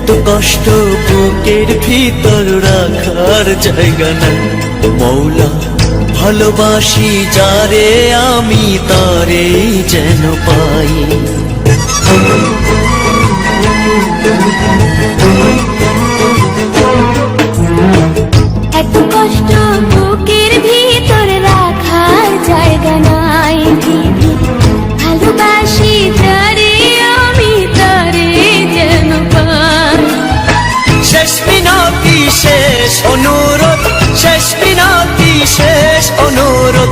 এত কষ্ট বুকের ভিতর রাখার জায়গা নাই। মৌলা ভালোবাসি যারে আমি তারে যেন পাই। এত কষ্ট বুকের ভিতর রাখার জায়গা নাই। ভালোবাসি যারে আমি তারে যেন পাই। শেষ মিনতি শেষ অনুরোধ, শেষ মিনতি শেষ অনুরোধ,